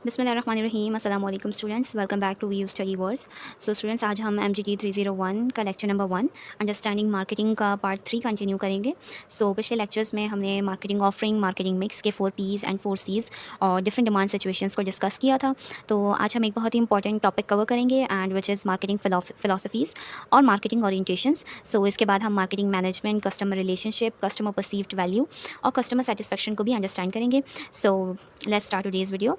बिस्मिल्लाहिर्रहमानिर्रहीम अस्सलाम वालेकुम students, welcome back to we study verse. So students, आज हम MGT 301 का लेक्चर नंबर 1 अंडरस्टैंडिंग मार्केटिंग का पार्ट 3 कंटिन्यू करेंगे। सो पिछले लेक्चर्स में हमने मार्केटिंग ऑफरिंग, मार्केटिंग मिक्स के 4 P's एंड 4 C's और डिफरेंट डिमांड सिचुएशंस को डिस्कस किया था। तो आज हम एक बहुत ही इंपॉर्टेंट टॉपिक कवर करेंगे and which is marketing philosophies और मार्केटिंग ओरिएंटेशंस। सो इसके बाद हम marketing management, customer relationship, customer perceived value और कस्टमर सेटिस्फेक्शन को भी अंडरस्टैंड करेंगे। So let's start today's video.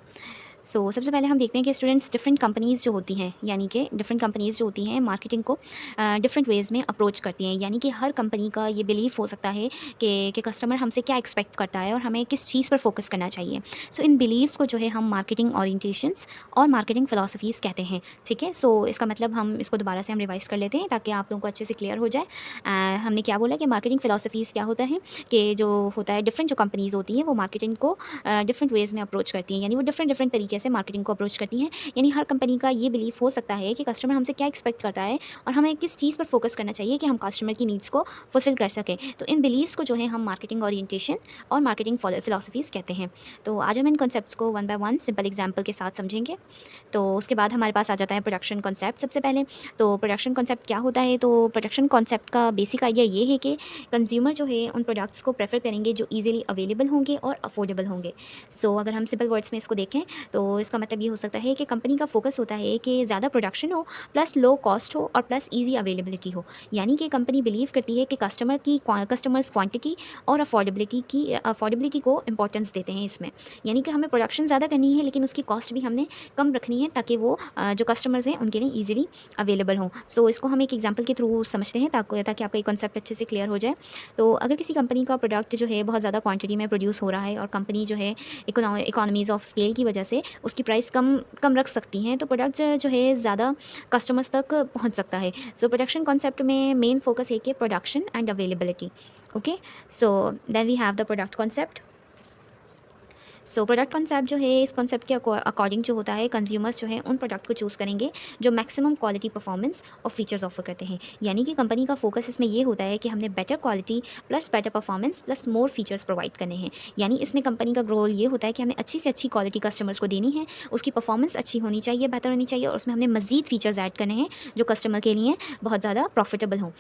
सबसे पहले हम देखते हैं कि स्टूडेंट्स डिफरेंट कंपनीज़ जो होती हैं, यानी कि डिफरेंट कंपनीज़ जो होती हैं मार्केटिंग को डिफरेंट वेज़ में अप्रोच करती हैं। यानी कि हर कंपनी का ये बिलीफ हो सकता है कि कस्टमर हमसे क्या एक्सपेक्ट करता है और हमें किस चीज़ पर फोकस करना चाहिए। सो इन बिलीव्स को जो है हम मार्केटिंग ओरिएंटेशंस और मार्केटिंग फ़िलॉसफीज़ कहते हैं। ठीक है, सो इसका मतलब हम इसको दोबारा से हम रिवाइज़ कर लेते हैं ताकि आप लोगों को अच्छे से क्लियर हो जाए। हमने क्या बोला कि मार्केटिंग फ़िलॉसफीज़ क्या होता है कि जो होता है डिफरेंट जो कंपनीज़ होती हैं वो मार्केटिंग को डिफरेंट वेज़ में अप्रोच करती हैं, यानी वो डिफरेंट डिफरेंट तरीके से मार्केटिंग को अप्रोच करती हैं। यानी हर कंपनी का ये बिलीफ हो सकता है कि कस्टमर हमसे क्या एक्सपेक्ट करता है और हमें किस चीज़ पर फोकस करना चाहिए कि हम कस्टमर की नीड्स को फुलफिल कर सकें। तो इन बिलीव्स को जो है हम मार्केटिंग ओरिएंटेशन और मार्केटिंग फिलोसफीज़ कहते हैं। तो आज हम इन कॉन्सेप्ट्स को one by one simple example के साथ समझेंगे। तो उसके बाद हमारे पास आ जाता है प्रोडक्शन कॉन्सेप्ट। सबसे पहले तो प्रोडक्शन कॉन्सेप्ट क्या होता है, तो प्रोडक्शन कॉन्सेप्ट का बेसिक आइडिया ये है कि कंज्यूमर जो है उन प्रोडक्ट्स को प्रेफर करेंगे जो ईजिली अवेलेबल होंगे और अफोर्डेबल होंगे। अगर हम सिंपल वर्ड्स में इसको देखें तो इसका मतलब ये हो सकता है कि कंपनी का फोकस होता है कि ज़्यादा प्रोडक्शन हो, प्लस लो कॉस्ट हो और प्लस ईजी अवेलेबिलिटी हो। यानी कि कंपनी बिलीव करती है कि कस्टमर्स क्वांटिटी और अफोर्डेबिलिटी को इंपॉर्टेंस देते हैं इसमें। यानी कि हमें प्रोडक्शन ज़्यादा करनी है लेकिन उसकी कॉस्ट भी हमने कम रखनी है ताकि वो जो कस्टमर्स हैं उनके लिए ईजिली अवेलेबल हों। इसको हम एक एग्जाम्पल के थ्रू समझते हैं ताकि आपका ये कॉन्सेप्ट अच्छे से क्लियर हो जाए। तो अगर किसी कंपनी का प्रोडक्ट जो है बहुत ज़्यादा क्वांटिटी में प्रोड्यूस हो रहा है और कंपनी जो है इकोनॉमीज़ ऑफ स्केल की वजह से उसकी प्राइस कम कम रख सकती हैं, तो प्रोडक्ट जो है ज़्यादा कस्टमर्स तक पहुंच सकता है। प्रोडक्शन कॉन्सेप्ट में मेन फोकस है कि production and availability. Okay, then we have the product concept. Product concept जो है, इस कॉन्सेप्ट के अकॉर्डिंग जो होता है कंज्यूमर्स जो है उन प्रोडक्ट को चूज़ करेंगे जो मैक्सिमम क्वालिटी परफॉर्मेंस और फीचर्स ऑफर करते हैं। यानी कि कंपनी का फोकस इसमें ये होता है कि हमने better quality plus better performance plus more features provide करने हैं। यानी इसमें कंपनी का गोल ये होता है कि हमने अच्छी से अच्छी क्वालिटी कस्टमर्स को देनी है, उसकी परफॉर्मेंस अच्छी होनी चाहिए, बेहतर होनी चाहिए और उसमें हमने मजीद फीचर्स ऐड करने हैं जो कस्टमर के लिए बहुत ज़्यादा प्रॉफिटेबल हों।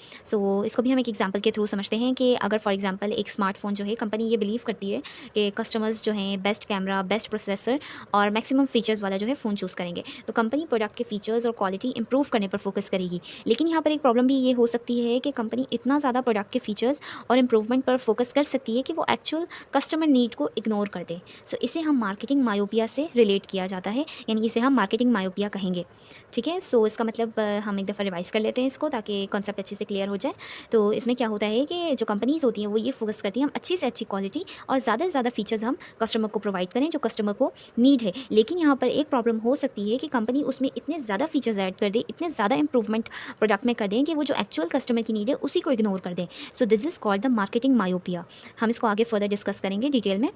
इसको भी हम एक एग्जाम्पल के थ्रू समझते हैं कि अगर फॉर एग्जाम्पल एक स्मार्टफोन जो है, कंपनी ये बिलीव करती है कि कस्टमर्स जो हैं बेस्ट कैमरा, बेस्ट प्रोसेसर और मैक्सिमम फीचर्स वाला जो है फ़ोन चूज़ करेंगे, तो कंपनी प्रोडक्ट के फीचर्स और क्वालिटी इंप्रूव करने पर फोकस करेगी। लेकिन यहाँ पर एक प्रॉब्लम भी ये हो सकती है कि कंपनी इतना ज़्यादा प्रोडक्ट के फीचर्स और इंप्रूवमेंट पर फोकस कर सकती है कि वो एक्चुअल कस्टमर नीड को इग्नोर कर दे। इसे हम मार्केटिंग मायोपिया से रिलेट किया जाता है, यानी इसे हम मार्केटिंग मायोपिया कहेंगे। ठीक है, इसका मतलब हम एक दफ़ा रिवाइज़ कर लेते हैं इसको ताकि कॉन्सेप्ट अच्छे से क्लियर हो जाए। तो इसमें क्या होता है कि जो कंपनीज़ होती हैं वो ये फोकस करती हैं हम अच्छी से अच्छी क्वालिटी और ज़्यादा से ज़्यादा फीचर्स हम कस्टमर को प्रोवाइड करें जो कस्टमर को नीड है। लेकिन यहाँ पर एक प्रॉब्लम हो सकती है कि कंपनी उसमें इतने ज़्यादा फीचर्स ऐड कर दे, इतने ज़्यादा इंप्रूवमेंट प्रोडक्ट में कर दें कि वो जो एक्चुअल कस्टमर की नीड है उसी को इग्नोर कर दें। This is called the marketing myopia. हम इसको आगे फर्दर डिस्कस करेंगे डिटेल में।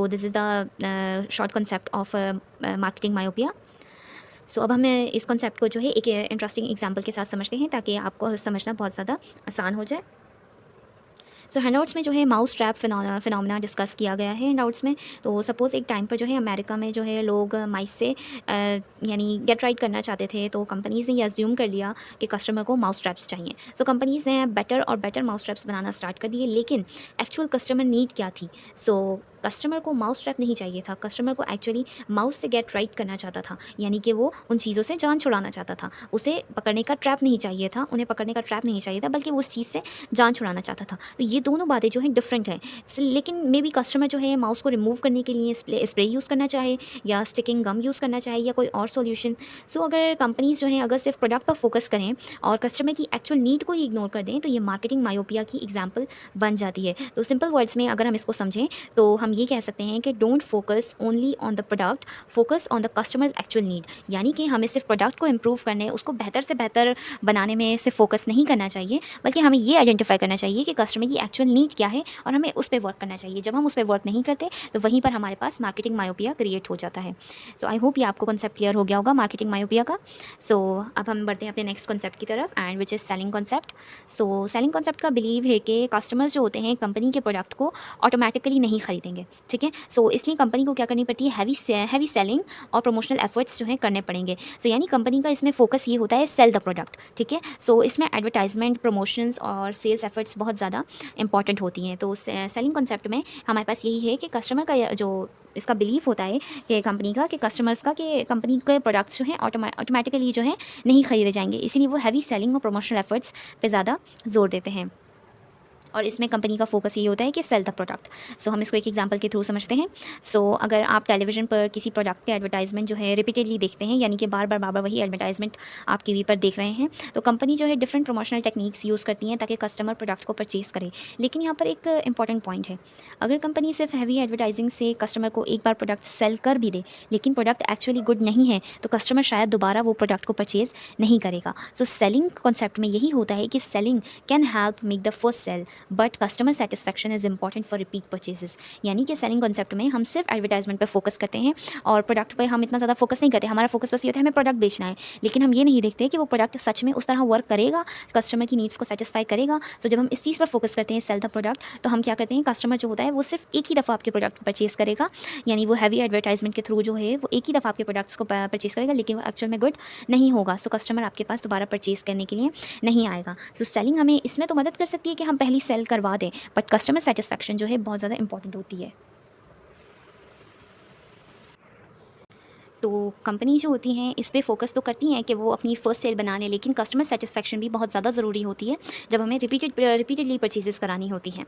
This is the short concept of marketing myopia. अब हम इस कॉन्सेप्ट को जो है एक इंटरेस्टिंग एग्जाम्पल के साथ समझते हैं ताकि आपको समझना बहुत ज़्यादा आसान हो जाए। हैंडआउट्स में जो है माउस ट्रैप फिनोमेना डिस्कस किया गया है हैंडआउट्स में। तो सपोज़ एक टाइम पर जो है अमेरिका में जो है लोग माइस से यानी गेट राइट करना चाहते थे, तो कंपनीज़ ने ये अज्यूम कर लिया कि कस्टमर को माउस ट्रैप्स चाहिए। कंपनीज़ ने बेटर और बेटर माउस ट्रैप्स बनाना स्टार्ट कर दिए, लेकिन एक्चुअल कस्टमर नीड क्या थी? कस्टमर को माउस ट्रैप नहीं चाहिए था, कस्टमर को एक्चुअली माउस से गेट राइट करना चाहता था, यानी कि वो उन चीज़ों से जान छुड़ाना चाहता था। उसे पकड़ने का ट्रैप नहीं चाहिए था, उन्हें पकड़ने का ट्रैप नहीं चाहिए था, बल्कि वो उस चीज़ से जान छुड़ाना चाहता था। तो ये दोनों बातें जो हैं डिफरेंट हैं। लेकिन मे बी कस्टमर जो है माउस को रिमूव करने के लिए स्प्रे यूज़ करना चाहे या स्टिकिंग गम यूज़ करना चाहे या कोई और सॉल्यूशन। अगर कंपनीज़ जो हैं अगर सिर्फ प्रोडक्ट पर फोकस करें और कस्टमर की एक्चुअल नीड को ही इग्नोर कर दें, तो ये मार्केटिंग मायोपिया की एग्जाम्पल बन जाती है। तो सिंपल वर्ड्स में अगर हम इसको समझें तो हम ये कह सकते हैं कि don't focus only on the product, focus on the customers actual need. यानी कि हमें सिर्फ प्रोडक्ट को इम्प्रूव करने, उसको बेहतर से बेहतर बनाने में सिर्फ फोकस नहीं करना चाहिए, बल्कि हमें ये आइडेंटिफाई करना चाहिए कि कस्टमर की एक्चुअल नीड क्या है और हमें उस पर वर्क करना चाहिए। जब हम उस पर वर्क नहीं करते तो वहीं पर हमारे पास मार्केटिंग मायोपिया क्रिएट हो जाता है। आई होप ये आपको कॉन्सेप्ट क्लियर हो गया होगा मार्केटिंग मायोपिया का। अब हम बढ़ते हैं अपने नेक्स्ट कॉन्सेप्ट की तरफ and which is selling concept. Selling concept का बिलीव है कि कस्टमर्स जो होते हैं कंपनी के प्रोडक्ट को ऑटोमेटिकली नहीं खरीदेंगे। जाएंगे, ठीक है। सो इसलिए कंपनी को क्या करनी पड़ती है, हैवी सेलिंग और प्रमोशनल एफर्ट्स जो हैं करने पड़ेंगे। सो यानी कंपनी का इसमें फोकस ये होता है सेल द प्रोडक्ट, ठीक है। सो इसमें एडवर्टाइजमेंट, प्रमोशंस और सेल्स एफर्ट्स बहुत ज़्यादा इंपॉर्टेंट होती हैं। तो सेलिंग कॉन्सेप्ट में हमारे पास यही है कि कस्टमर का जो इसका बिलीफ होता है कि कंपनी का, कि कस्टमर्स का, कि कंपनी के प्रोडक्ट्स जो हैं ऑटोमेटिकली जो है नहीं खरीदे जाएंगे, इसीलिए वो हैवी सेलिंग और प्रमोशनल एफर्ट्स पे ज़्यादा जोर देते हैं। और इसमें कंपनी का फोकस ये होता है कि सेल द प्रोडक्ट। सो हम इसको एक एग्जांपल के थ्रू समझते हैं। सो अगर आप टेलीविज़न पर किसी प्रोडक्ट के एडवर्टाइजमेंट जो है रिपीटेडली देखते हैं, यानी कि बार बार वही एडवर्टाइजमेंट आप टीवी पर देख रहे हैं, तो कंपनी जो है डिफरेंट प्रमोशनल टेक्निक्स यूज़ करती हैं ताकि कस्टमर प्रोडक्ट को परचेज़ करे। लेकिन यहाँ पर एक इंपॉर्टेंट पॉइंट है, अगर कंपनी सिर्फ हैवी एडवर्टाइजिंग से कस्टमर को एक बार प्रोडक्ट सेल कर भी दे, लेकिन प्रोडक्ट एक्चुअली गुड नहीं है, तो कस्टमर शायद दोबारा वो प्रोडक्ट को परचेज़ नहीं करेगा। सो सेलिंग कॉन्सेप्ट में यही होता है कि selling can help make the first sale, but customer satisfaction is important for repeat purchases. यानी कि सेलिंग कॉन्सेप्ट में हम सिर्फ एडवर्टाइजमेंट पर फोकस करते हैं और प्रोडक्ट पर हम इतना ज़्यादा फोकस नहीं करते। हमारा फोकस बस ये होता है हमें प्रोडक्ट बेचना है, लेकिन हम ये नहीं देखते कि वो प्रोडक्ट सच में उस तरह वर्क करेगा, कस्टमर की नीड्स को सेटिस्फाई करेगा। सो जब हम इस चीज़ पर फोकस करते हैं सेल द प्रोडक्ट, तो हम क्या करते हैं, कस्टमर जो होता है वो सिर्फ एक ही दफ़ा आपके प्रोडक्ट परचेज़ करेगा, यानी वो हैवी एडवर्टाइजमेंट के थ्रू जो है वो एक ही दफ़ा आपके प्रोडक्ट्स को परचेज़ करेगा, लेकिन वो एक्चुअल में गुड नहीं होगा। सो कस्टमर आपके पास दोबारा परचेज़ करने के लिए नहीं आएगा। सो सेलिंग हमें इसमें तो मदद कर सकती है कि हम पहली सेल करवा दें, बट कस्टमर सेटिस्फैक्शन जो है बहुत ज़्यादा इंपॉर्टेंट होती है। तो कंपनी जो होती हैं इस पे फोकस तो करती हैं कि वो अपनी फ़र्स्ट सेल बना लें, लेकिन कस्टमर सेटिस्फैक्शन भी बहुत ज़्यादा ज़रूरी होती है जब हमें रिपीटेडली परचेजेस करानी होती हैं।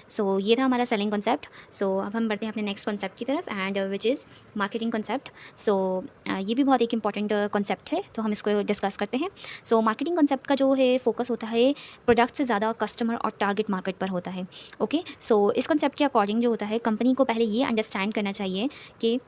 सो ये था हमारा सेलिंग कॉन्सेप्ट। सो अब हम बढ़ते हैं अपने नेक्स्ट कॉन्सेप्ट की तरफ, and which is marketing concept. So ये भी बहुत एक इंपॉर्टेंट कॉन्सेप्ट है, तो हम इसको डिस्कस करते हैं। सो मार्केटिंग कॉन्सेप्ट का जो है फोकस होता है प्रोडक्ट से ज़्यादा कस्टमर और टारगेट मार्केट पर होता है। ओके, सो इस कॉन्सेप्ट के अकॉर्डिंग जो होता है, कंपनी को पहले ये अंडरस्टैंड करना चाहिए कि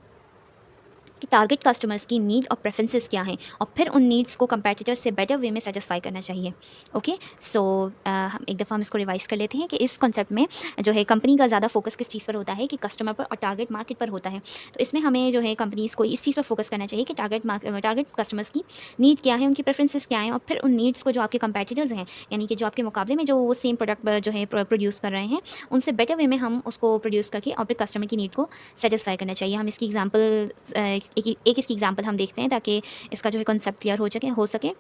टारगेट कस्टमर्स की नीड और प्रेफरेंसेस क्या हैं, और फिर उन नीड्स को कंपेटिटर से बेटर वे में सेटिस्फाई करना चाहिए। ओके, सो हम एक दफ़ा हम इसको रिवाइज कर लेते हैं कि इस कॉन्सेप्ट में जो है कंपनी का ज़्यादा फोकस किस चीज़ पर होता है, कि कस्टमर पर और टारगेट मार्केट पर होता है। तो इसमें हमें जो है कंपनीज़ को इस चीज़ पर फोकस करना चाहिए कि टारगेट कस्टमर्स की नीड क्या है, उनकी प्रेफरेंसेस क्या हैं, और फिर उन नीड्स को जो आपके कंपेटिटर्स हैं, यानी कि जो आपके मुकाबले में जो वो सेम प्रोडक्ट जो है प्रोड्यूस कर रहे हैं, उनसे बेटर वे में हम उसको प्रोड्यूस करके और फिर कस्टमर की नीड को सेटिस्फाई करना चाहिए। हम इसकी एग्जाम्पल एक इसकी एग्जांपल हम देखते हैं ताकि इसका जो है कॉन्सेप्ट क्लियर हो सके।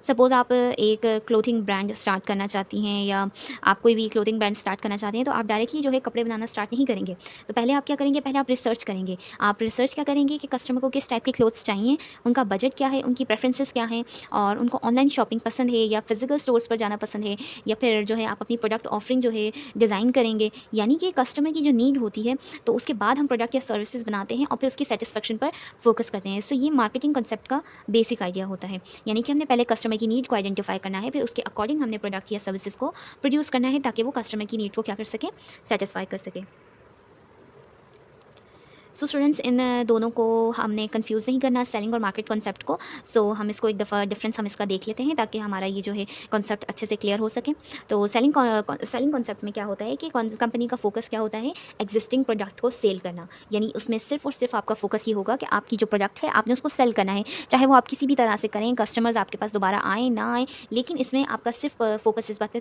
सपोज़ आप एक क्लोथिंग ब्रांड स्टार्ट करना चाहती हैं, या आप कोई भी क्लोथिंग ब्रांड स्टार्ट करना चाहते हैं, तो आप डायरेक्टली जो है कपड़े बनाना स्टार्ट नहीं करेंगे। तो पहले आप क्या करेंगे, पहले आप रिसर्च करेंगे। आप रिसर्च क्या करेंगे कि कस्टमर को किस टाइप के क्लोथ्स चाहिए, उनका बजट क्या है, उनकी प्रेफरेंसेस क्या हैं, और उनको ऑनलाइन शॉपिंग पसंद है या फिजिकल स्टोर्स पर जाना पसंद है, या फिर जो है आप अपनी प्रोडक्ट ऑफरिंग जो है डिज़ाइन करेंगे। यानी कि कस्टमर की जो नीड होती है, तो उसके बाद हम प्रोडक्ट या सर्विसेज बनाते हैं और फिर उसकी सेटिस्फेक्शन पर फोकस करते हैं। सो ये मार्केटिंग कंसेप्ट का बेसिक आइडिया होता है, यानी कि हमने पहले कस्टमर की नीड को आइडेंटिफाई करना है, फिर उसके अकॉर्डिंग हमने प्रोडक्ट या सर्विसेज को प्रोड्यूस करना है ताकि वो कस्टमर की नीड को क्या कर सके, सेटिस्फाई कर सके। सो स्टूडेंट्स, इन दोनों को हमने कंफ्यूज नहीं करना, सेलिंग और मार्केट कॉन्सेप्ट को। सो हम इसको एक दफ़ा डिफरेंस हम इसका देख लेते हैं ताकि हमारा ये जो है कॉन्सेप्ट अच्छे से क्लियर हो सके। तो सेलिंग कॉन्सेप्ट में क्या होता है कि कंपनी का फोकस क्या होता है, एग्जिस्टिंग प्रोडक्ट को सेल करना। यानी उसमें सिर्फ और सिर्फ आपका फोकस ये होगा कि आपकी जो प्रोडक्ट है आपने उसको सेल करना है, चाहे वो आप किसी भी तरह से करें, कस्टमर्स आपके पास दोबारा आए ना आए, लेकिन इसमें आपका सिर्फ फोकस इस बात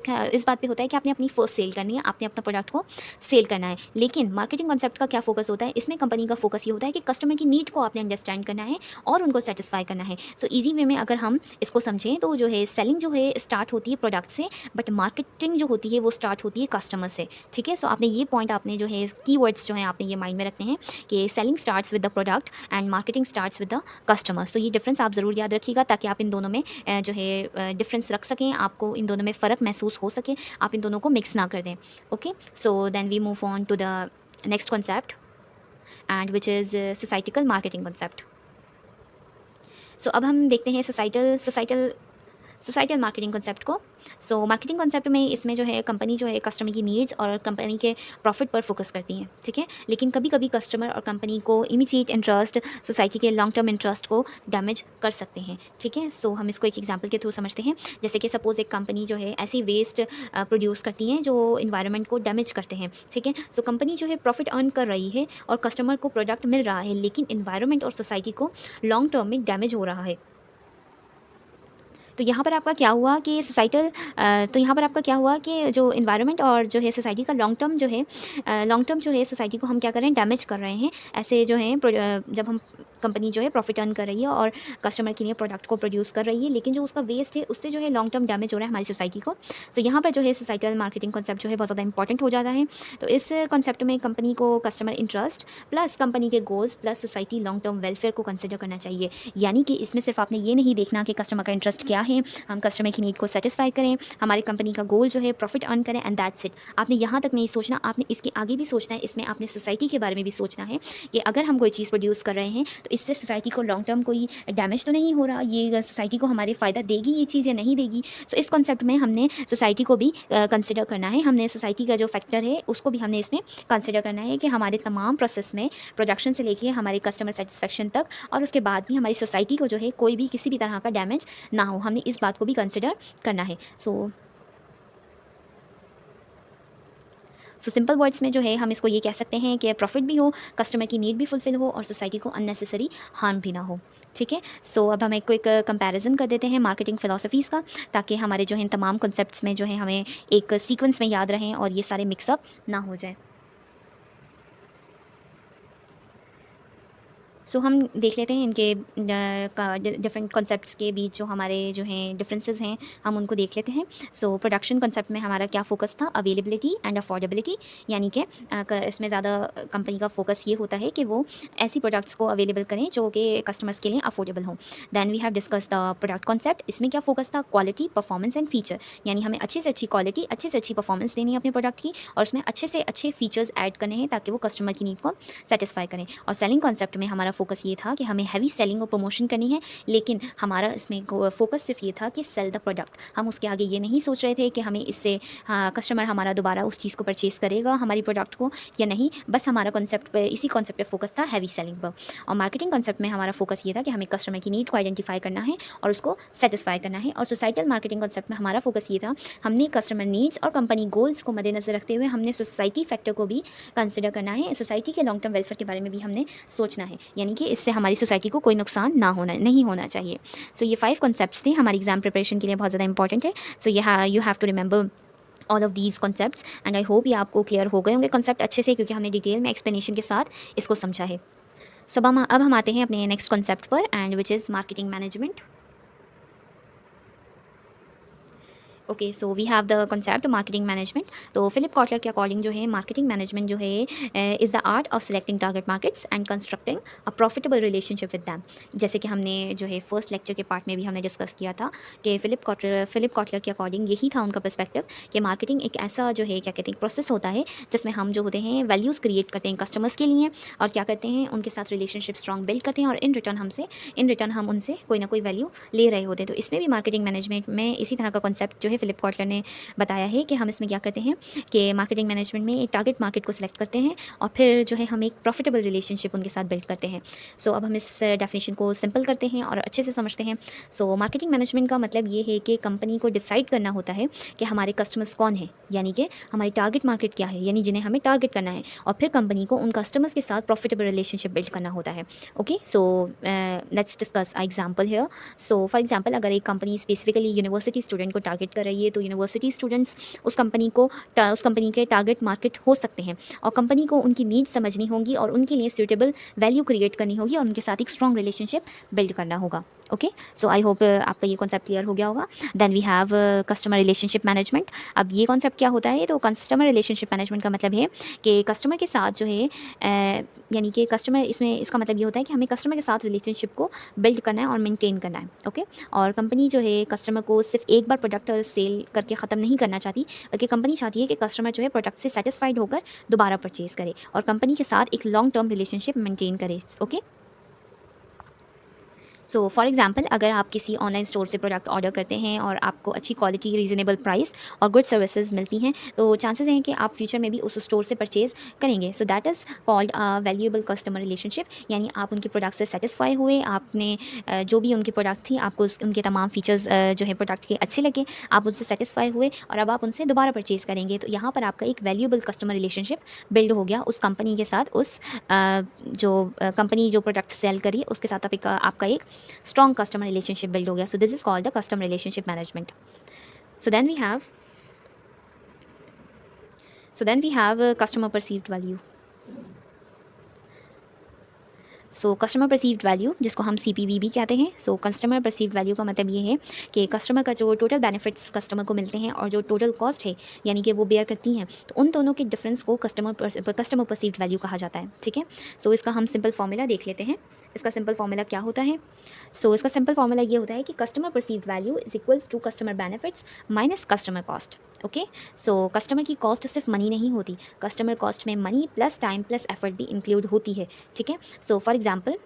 पे होता है कि आपने अपनी फर्स्ट सेल करनी है, आपने अपना प्रोडक्ट को सेल करना है। लेकिन मार्केटिंग कॉन्सेप्ट का क्या फोकस होता है, इसमें कंपनी का फोकस ये होता है कि कस्टमर की नीड को आपने अंडरस्टैंड करना है और उनको सेटिस्फाई करना है। सो इजी वे में अगर हम इसको समझें तो जो है सेलिंग जो है स्टार्ट होती है प्रोडक्ट से, बट मार्केटिंग जो होती है वो स्टार्ट होती है कस्टमर से। ठीक है, सो आपने ये पॉइंट आपने जो है कीवर्ड्स जो हैं आपने ये माइंड में रखने हैं कि selling starts with the product and marketing starts with the customer. So ये डिफरेंस आप ज़रूर याद रखिएगा ताकि आप इन दोनों में जो है डिफरेंस रख सकें, आपको इन दोनों में फ़र्क महसूस हो सके, आप इन दोनों को मिक्स ना कर दें। Okay, so then we move on to the next concept, and which is societal marketing concept. So अब हम देखते हैं सोसाइटल मार्केटिंग कॉन्सेप्ट को। सो मार्केटिंग कॉन्सेप्ट में इसमें जो है कंपनी जो है कस्टमर की नीड्स और कंपनी के प्रॉफिट पर फोकस करती है। ठीक है, लेकिन कभी कभी कस्टमर और कंपनी को इमीडिएट इंटरेस्ट सोसाइटी के लॉन्ग टर्म इंटरेस्ट को डैमेज कर सकते हैं। ठीक है, सो हम इसको एक एग्जांपल के थ्रू समझते हैं। जैसे कि सपोज़ एक कंपनी जो है ऐसी वेस्ट प्रोड्यूस करती हैं जो इन्वायरमेंट को डैमेज करते हैं। ठीक है, सो कंपनी जो है प्रॉफिट अर्न कर रही है और कस्टमर को प्रोडक्ट मिल रहा है, लेकिन इन्वायरमेंट और सोसाइटी को लॉन्ग टर्म में डैमेज हो रहा है। तो तो यहाँ पर आपका क्या हुआ कि तो यहाँ पर आपका क्या हुआ कि जो इन्वायरमेंट और जो है सोसाइटी का लॉन्ग टर्म जो है सोसाइटी को हम क्या कर रहे हैं, डैमेज कर रहे हैं। ऐसे जो हैं जब हम कंपनी जो है प्रॉफिट अर्न कर रही है और कस्टमर के लिए प्रोडक्ट को प्रोड्यूस कर रही है, लेकिन जो उसका वेस्ट है उससे जो है लॉन्ग टर्म डैमेज हो रहा है हमारी सोसाइटी को। सो यहाँ पर जो है सोसाइटल मार्केटिंग कॉन्सेप्ट जो है बहुत ज़्यादा इंपॉर्टेंट हो जाता है। तो इस कॉन्सेप्ट में कंपनी को कस्टमर इंटरेस्ट प्लस कंपनी के goals plus society long term welfare को कंसिडर करना चाहिए। यानी कि इसमें सिर्फ आपने ये नहीं देखना कि कस्टमर का इंटरेस्ट क्या है, हम कस्टमर की नीड को सेटिस्फाई करें, हमारी कंपनी का गोल जो है प्रॉफिट अर्न करें एंड दैट्स इट। आपने यहाँ तक नहीं सोचना, आपने इसके आगे भी सोचना है। इसमें आपने सोसाइटी के बारे में भी सोचना है कि अगर हम कोई चीज़ प्रोड्यूस कर रहे हैं तो इससे सोसाइटी को लॉन्ग टर्म कोई डैमेज तो नहीं हो रहा, ये सोसाइटी को हमारे फ़ायदा देगी ये चीज़ या नहीं देगी। सो इस कॉन्सेप्ट में हमने सोसाइटी को भी कंसिडर करना है। हमने सोसाइटी का जो फैक्टर है उसको भी हमने इसमें कंसिडर करना है कि हमारे तमाम प्रोसेस में प्रोडक्शन से लेके हमारे कस्टमर सेटिस्फेक्शन तक और उसके बाद भी हमारी सोसाइटी को जो है कोई भी किसी भी तरह का डैमेज ना हो, हमने इस बात को भी कंसिडर करना है। सो सिंपल वर्ड्स में जो है हम इसको ये कह सकते हैं कि प्रॉफिट भी हो, कस्टमर की नीड भी फुलफिल हो और सोसाइटी को अननेसेसरी हार्म भी ना हो। ठीक है, सो अब हम एक क्विक कंपैरिजन कर देते हैं मार्केटिंग फ़िलॉसफीज़ का, ताकि हमारे जो है तमाम कॉन्सेप्ट्स में जो है हमें एक सीक्वेंस में याद रहें और ये सारे मिक्सअप ना हो जाए। सो हम देख लेते हैं इनके डिफरेंट कॉन्सेप्ट्स के बीच जो हमारे जो हैं डिफरेंसेस हैं, हम उनको देख लेते हैं। सो प्रोडक्शन कॉन्सेप्ट में हमारा क्या फोकस था, अवेलेबिलिटी एंड अफोर्डेबिलिटी, यानी कि इसमें ज़्यादा कंपनी का फोकस ये होता है कि वो ऐसी प्रोडक्ट्स को अवेलेबल करें जो कि कस्टमर्स के लिए अफोर्डेबल हों। Then we have discuss the product concept, इसमें क्या फोकस था, क्वालिटी, परफॉर्मेंस एंड फीचर, यानी हमें अच्छी से अच्छी क्वालिटी, अच्छी से अच्छी परफॉर्मेंस देनी है अपने प्रोडक्ट की और उसमें अच्छे से अच्छे फीचर्स ऐड करने हैं ताकि वो कस्टमर की नीड को सेटिस्फाई करें। और सेलिंग कॉन्सेप्ट में हमारा फोकस ये था कि हमें हैवी सेलिंग और प्रमोशन करनी है, लेकिन हमारा इसमें फोकस सिर्फ ये था कि सेल द प्रोडक्ट। हम उसके आगे ये नहीं सोच रहे थे कि हमें इससे कस्टमर हमारा दोबारा उस चीज़ को परचेज़ करेगा हमारी प्रोडक्ट को या नहीं, बस हमारा कॉन्सेप्ट पे इसी कॉन्सेप्ट पे फोकस था, हैवी सेलिंग पर। और मार्केटिंग कॉन्सेप्ट में हमारा फोकस ये था कि हमें कस्टमर की नीड को आइडेंटिफाई करना है और उसको सेटिस्फाई करना है। और सोसाइटल मार्केटिंग कॉन्सेप्ट में हमारा फोकस ये था, हमने कस्टमर नीड्स और कंपनी गोल्स को मद्देनज़र रखते हुए हमने सोसाइटी फैक्टर को भी कंसिडर करना है, सोसाइटी के लॉन्ग टर्म वेलफेयर के बारे में भी हमने सोचना है, यानी कि इससे हमारी सोसाइटी को कोई नुकसान नहीं होना चाहिए। सो ये 5 कॉन्सेप्ट्स थे, हमारी एग्जाम प्रिपरेशन के लिए बहुत ज़्यादा इंपॉर्टेंट है। So you have to remember all of these concepts and I hope ये आपको क्लियर हो गए होंगे कॉन्सेप्ट अच्छे से, क्योंकि हमने डिटेल में एक्सप्लेनेशन के साथ इसको समझा है। सो अब हम आते हैं अपने नेक्स्ट कॉन्सेप्ट पर, and which is marketing management. Okay, so we have the concept marketing management. तो फिलिप कॉटलर के अकॉर्डिंग जो है मार्केटिंग मैनेजमेंट जो है is the art of selecting target markets and constructing a profitable relationship with them. जैसे कि हमने जो है फर्स्ट लेक्चर के पार्ट में भी हमने डिस्कस किया था कि फिलिप कॉटलर के अकॉर्डिंग यही था उनका पर्सपेक्टिव कि मार्केटिंग एक ऐसा जो है क्या कहते हैं प्रोसेस होता है जिसमें हम जो होते हैं वैल्यूज़ क्रिएट करते हैं कस्टमर्स के लिए और क्या करते हैं उनके साथ रिलेशनशिप स्ट्रॉन्ग बिल्ड करते हैं और इन रिटर्न हम उनसे कोई ना कोई वैल्यू ले रहे होते हैं। तो इसमें भी मार्केटिंग मैनेजमेंट में इसी तरह का कॉन्सेप्ट जो है फिलिप कॉटलर ने बताया है कि हम इसमें क्या करते हैं कि मार्केटिंग मैनेजमेंट में एक टारगेट मार्केट को सिलेक्ट करते हैं और फिर जो है हम एक प्रॉफिटेबल रिलेशनशिप उनके साथ बिल्ड करते हैं। सो अब हम इस डेफिनेशन को सिंपल करते हैं और अच्छे से समझते हैं। सो मार्केटिंग मैनेजमेंट का मतलब ये है कि कंपनी को डिसाइड करना होता है कि हमारे कस्टमर्स कौन हैं, यानी कि हमारी टारगेट मार्केट क्या है, यानी जिन्हें हमें टारगेट करना है, और फिर कंपनी को उन कस्टमर्स के साथ प्रॉफिटेबल रिलेशनशिप बिल्ड करना होता है। Okay, so let's discuss example here. So for example, अगर एक कंपनी स्पेसिफिकली यूनिवर्सिटी स्टूडेंट को टारगेट कर रही है तो यूनिवर्सिटी स्टूडेंट्स उस कंपनी के टारगेट मार्केट हो सकते हैं और कंपनी को उनकी नीड्स समझनी होगी और उनके लिए सूटेबल वैल्यू क्रिएट करनी होगी और उनके साथ एक स्ट्रॉन्ग रिलेशनशिप बिल्ड करना होगा। ओके, सो आई होप आपका ये कॉन्सेप्ट क्लियर हो गया होगा। Then we have customer relationship management. अब ये कॉन्सेप्ट क्या होता है, तो कस्टमर रिलेशनशिप मैनेजमेंट का मतलब है कि कस्टमर के साथ जो है यानी कि कस्टमर इसका मतलब ये होता है कि हमें कस्टमर के साथ रिलेशनशिप को बिल्ड करना है और मेंटेन करना है। ओके, और कंपनी जो है कस्टमर को सिर्फ एक बार प्रोडक्ट सेल करके ख़त्म नहीं करना चाहती, बल्कि कंपनी चाहती है कि कस्टमर जो है प्रोडक्ट से सेटिस्फाइड होकर दोबारा परचेज़ करे और कंपनी के साथ एक लॉन्ग टर्म रिलेशनशिप मेंटेन करे। ओके, सो फॉर एग्जांपल, अगर आप किसी ऑनलाइन स्टोर से प्रोडक्ट ऑर्डर करते हैं और आपको अच्छी क्वालिटी, रीज़नेबल प्राइस और गुड सर्विसेज मिलती हैं, तो चांसेस हैं कि आप फ्यूचर में भी उस स्टोर से परचेज़ करेंगे। So that is called a valuable customer relationship, यानी आप उनके प्रोडक्ट से सेटिस्फाई हुए, आपने जो भी उनकी प्रोडक्ट थी आपको उनके तमाम फीचर्स जो है प्रोडक्ट के अच्छे लगे, आप उनसे सेटिस्फाई हुए और अब आप उनसे दोबारा परचेज़ करेंगे। तो यहाँ पर आपका एक वैल्यूएबल कस्टमर रिलेशनशिप बिल्ड हो गया उस कंपनी के साथ, जो कंपनी जो प्रोडक्ट सेल करी उसके साथ आपका एक स्ट्रॉन्ग कस्टमर रिलेशनशिप बिल्ड हो गया. So this is called the customer relationship management. So then we have customer perceived value. So customer perceived value, जिसको हम CPV भी कहते हैं. सो कस्टमर परसीव्ड वैल्यू का मतलब ये है कि कस्टमर का जो टोटल बेनिफिट्स कस्टमर को मिलते हैं और जो टोटल कॉस्ट है यानी कि वो बेयर करती हैं, तो उन दोनों के डिफरेंस को कस्टमर परसीव्ड वैल्यू कहा जाता है. ठीक है. सो इसका हम सिंपल फॉर्मूला देख लेते हैं. इसका सिंपल फॉर्मूला क्या होता है? सो इसका सिंपल फॉर्मूला ये होता है कि customer perceived value is equals to customer benefits minus customer cost. Okay. So customer की कॉस्ट सिर्फ मनी नहीं होती, कस्टमर कॉस्ट में money plus time plus effort भी इंक्लूड होती है. ठीक है. सो फॉर एग्जांपल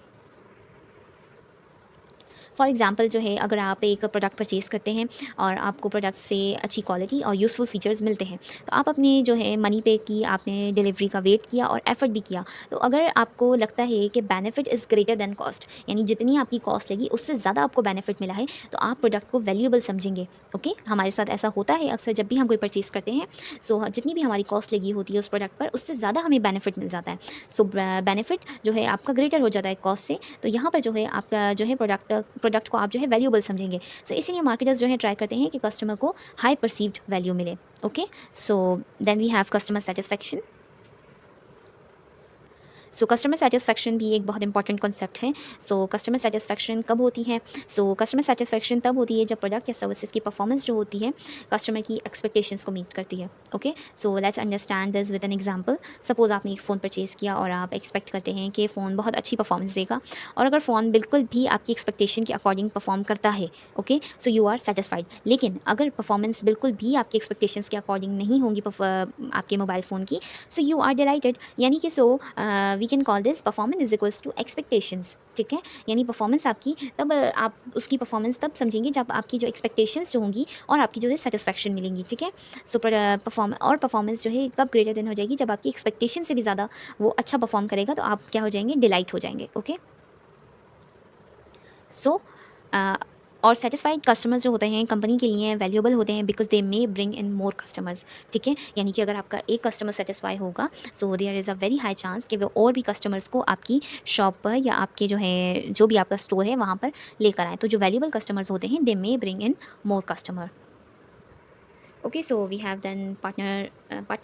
जो है, अगर आप एक प्रोडक्ट परचेज़ करते हैं और आपको प्रोडक्ट से अच्छी क्वालिटी और यूज़फुल फीचर्स मिलते हैं, तो आप अपने जो है मनी पे की, आपने डिलीवरी का वेट किया और एफर्ट भी किया. तो अगर आपको लगता है कि benefit is greater than cost, यानी जितनी आपकी कॉस्ट लगी उससे ज़्यादा आपको बेनिफिट मिला है, तो आप प्रोडक्ट को वैल्यूएबल समझेंगे. ओके. हमारे साथ ऐसा होता है अक्सर जब भी हम कोई परचेज़ करते हैं. सो जितनी भी हमारी कॉस्ट लगी होती है उस प्रोडक्ट पर, उससे ज़्यादा हमें बेनिफिट मिल जाता है. सो बेनिफिट जो है आपका ग्रेटर हो जाता है कॉस्ट से. तो यहाँ पर जो है आपका जो है प्रोडक्ट को आप जो है वैल्यूएबल समझेंगे. सो इसीलिए मार्केटर्स जो है ट्राई करते हैं कि कस्टमर को हाई परसीव्ड वैल्यू मिले. Okay. So then we have customer satisfaction. So customer satisfaction भी एक बहुत इंपॉर्टेंट कॉन्सेप्ट है. सो कस्टमर सेटिस्फेक्शन कब होती है? सो कस्टमर सेटिस्फेक्शन तब होती है जब प्रोडक्ट या सर्विसेज की परफॉर्मेंस जो होती है कस्टमर की एक्सपेक्टेशंस को मीट करती है. Okay. So let's understand this with an example. Suppose आपने एक फ़ोन परचेज़ किया और आप एक्सपेक्ट करते हैं कि फ़ोन बहुत अच्छी परफॉर्मेंस देगा, और अगर फ़ोन बिल्कुल भी आपकी एक्सपेक्टेशन के अकॉर्डिंग परफॉर्म करता है, okay, so you are satisfied. लेकिन अगर परफॉर्मेंस बिल्कुल भी आपकी एक्सपेक्टेशंस के अकॉर्डिंग नहीं होंगी आपके मोबाइल फ़ोन की, सो यू आर डिलाइटेड. यानी कि we can call this performance is equals to expectations. ठीक है. यानी परफॉर्मेंस आपकी तब आप उसकी परफॉर्मेंस तब समझेंगे जब आपकी जो एक्सपेक्टेशंस जो होंगी और आपकी जो है सेटिस्फेक्शन मिलेंगी. ठीक है. सो परफॉर्मेंस जो है कब ग्रेटर देन हो जाएगी? जब आपकी एक्सपेक्टेशन से भी ज़्यादा वो अच्छा परफॉर्म करेगा, तो आप क्या हो जाएंगे? डिलाइट हो जाएंगे. ओके. सो और सेटिस्फाइड कस्टमर्स जो होते हैं कंपनी के लिए वैल्यूएबल होते हैं because they may bring in more customers. ठीक है. यानी कि अगर आपका एक कस्टमर सेटिस्फाई होगा, so there is a very high chance कि वो और भी कस्टमर्स को आपकी शॉप पर या आपके जो है जो भी आपका स्टोर है वहाँ पर लेकर आए. तो जो वैल्यूएबल कस्टमर्स होते हैं they may bring in more customer. Okay. So we have then partner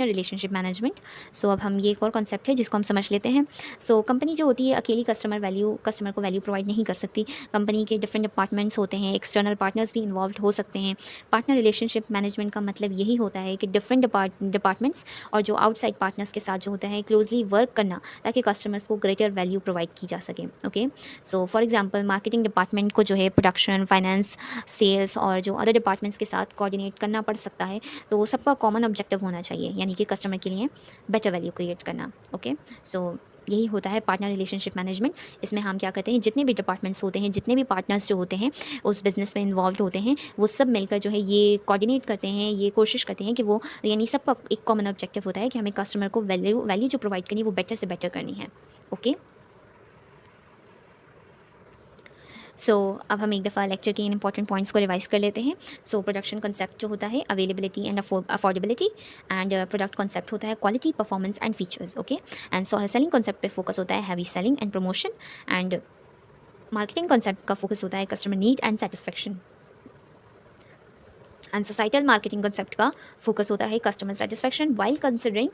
relationship management. So अब हम ये एक और कॉन्सेप्ट है जिसको हम समझ लेते हैं. सो कंपनी जो होती है अकेली कस्टमर को वैल्यू प्रोवाइड नहीं कर सकती. कंपनी के डिफरेंट डिपार्टमेंट्स होते हैं, एक्सटर्नल पार्टनर्स भी इन्वॉल्व हो सकते हैं. पार्टनर रिलेशनशिप मैनेजमेंट का मतलब यही होता है कि डिफरेंट डिपार्टमेंट्स और जो आउटसाइड पार्टनर्स के साथ जो होता है क्लोजली वर्क करना, ताकि कस्टमर्स को ग्रेटर वैल्यू प्रोवाइड की जा सके. Okay. So for example marketing department को जो है प्रोडक्शन, फाइनेंस, सेल्स और जो अदर डिपार्टमेंट्स के साथ कोऑर्डिनेट करना पड़ सकता है. तो सबका कॉमन ऑब्जेक्टिव होना चाहिए, यानी कि कस्टमर के लिए बेटर वैल्यू क्रिएट करना. ओके. सो यही होता है पार्टनर रिलेशनशिप मैनेजमेंट. इसमें हम क्या करते हैं, जितने भी डिपार्टमेंट्स होते हैं, जितने भी पार्टनर्स जो होते हैं उस बिज़नेस में इन्वॉल्व होते हैं, वो सब मिलकर जो है ये कोऑर्डिनेट करते हैं, ये कोशिश करते हैं कि वो, यानी सबका एक कॉमन ऑब्जेक्टिव होता है कि हमें कस्टमर को वैल्यू जो प्रोवाइड करनी है वो बेटर से बेटर करनी है. ओके. सो अब हम एक दफ़ा लेक्चर के इन इंपॉर्टेंट पॉइंट्स को रिवाइज कर लेते हैं. सो प्रोडक्शन कॉन्सेप्ट जो होता है availability and affordability, and product concept होता है quality, performance and features. Okay. And selling concept पे फोकस होता है heavy selling and promotion. And marketing concept का फोकस होता है customer need and satisfaction. And societal marketing concept का focus होता है customer satisfaction while considering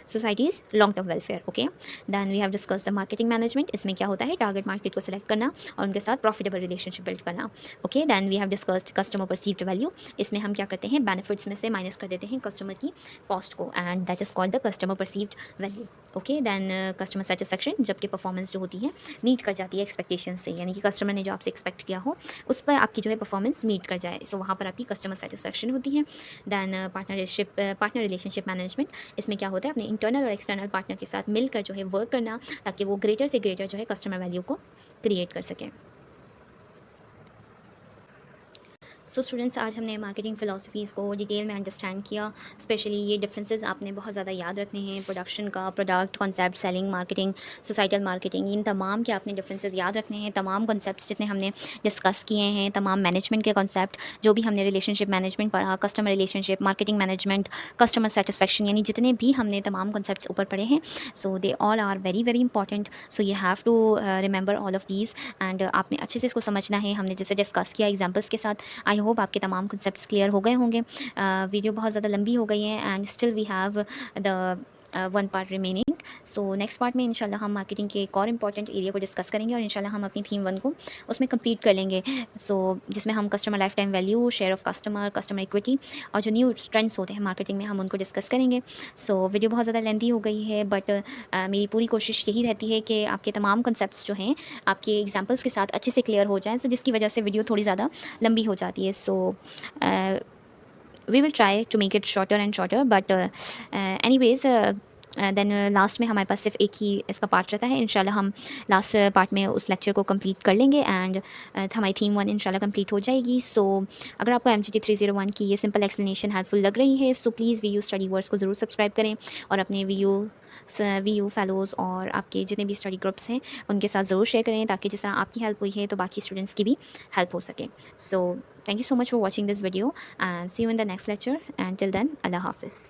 societies long term welfare. Okay. Then we have discuss the marketing management. इसमें क्या होता है, टारगेट मार्केट को सिलेक्ट करना और उनके साथ प्रॉफिटेबल रिलेशनशिप बिल्ड करना. Okay. Then we have discussed customer perceived value. इसमें हम क्या करते हैं, बेनिफिट्स में से माइनस कर देते हैं कस्टमर की कॉस्ट को, and that is called the customer perceived value. Okay. Then customer satisfaction, जबकि परफॉर्मेंस जो होती है मीट कर जाती है एक्सपेक्टेशन से, यानी कि कस्टमर ने जो आपसे एक्सपेक्ट किया हो उस पर आपकी जो है परफॉर्मेंस मीट कर जाए, सो वहाँ पर आपकी कस्टमर सेटिस्फेक्शन होती है. Then partner relationship management. इसमें क्या होता है, अपने इंटरनल और एक्सटर्नल पार्टनर के साथ मिलकर जो है वर्क करना, ताकि वो ग्रेटर से ग्रेटर जो है कस्टमर वैल्यू को क्रिएट कर सकें. सो स्टूडेंट्स, आज हमने मार्केटिंग फ़िलासफ़ीज़ को डिटेल में अंडरस्टैंड किया। स्पेशली ये डिफरेंसेस आपने बहुत ज़्यादा याद रखने हैं, प्रोडक्शन का, product concept, selling, marketing, societal marketing, इन तमाम के आपने डिफरेंसेस याद रखने हैं। तमाम कॉन्सेप्ट्स जितने हमने डिस्कस किए हैं, तमाम मैनेजमेंट के कॉन्सेप्ट जो भी हमने रिलेशनशिप मैनेजमेंट पढ़ा, customer relationship, marketing management, customer satisfaction, यानी जितने भी हमने तमाम कॉन्सेप्ट्स ऊपर पढ़े हैं, so they all are very very important. So you have to remember all of these and आपने अच्छे से इसको समझना है। हमने जैसे डिस्कस किया एग्जाम्पल्स के साथ, आई होप आपके तमाम कॉन्सेप्ट्स क्लियर हो गए होंगे। वीडियो बहुत ज़्यादा लंबी हो गई है and still we have the one part remaining. So next part में इंशाल्लाह हम मार्केटिंग के एक और इंपॉर्टेंट एरिया को डिस्कस करेंगे और इंशाल्लाह हम अपनी थीम 1 को उसमें कंप्लीट कर लेंगे। सो जिसमें हम customer life time value, share of customer, customer equity और जो न्यू ट्रेंड्स होते हैं मार्केटिंग में, हम उनको डिस्कस करेंगे। सो वीडियो बहुत ज़्यादा लेंथी हो गई है, बट मेरी पूरी कोशिश यही रहती है कि आपके तमाम कॉन्सेप्ट्स जो हैं आपके एग्जाम्पल्स के साथ अच्छे से क्लियर हो जाएँ, सो जिसकी वजह से वीडियो थोड़ी ज़्यादा लंबी हो जाती है। सो we will try to make it shorter and shorter, but anyways, then last में हमारे पास सिर्फ एक ही इसका पार्ट रहता है। इंशाल्लाह हम लास्ट पार्ट में उस लेक्चर को कंप्लीट कर लेंगे एंड हमारी थीम 1 इंशाल्लाह कंप्लीट हो जाएगी। सो अगर आपको MCT 301 की ये सिंपल एक्सप्लेनेशन हेल्पफुल लग रही है, so please VU study verse को ज़रूर सब्सक्राइब करें और अपने VU फेलोज़ और आपके जितने भी स्टडी ग्रुप्स हैं उनके साथ ज़रूर शेयर करें, ताकि जिस तरह आपकी हेल्प हुई है तो बाकी स्टूडेंट्स की भी हेल्प हो सके। सो thank you so much for watching this video and see you in the next lecture, and till then, Allah Hafiz.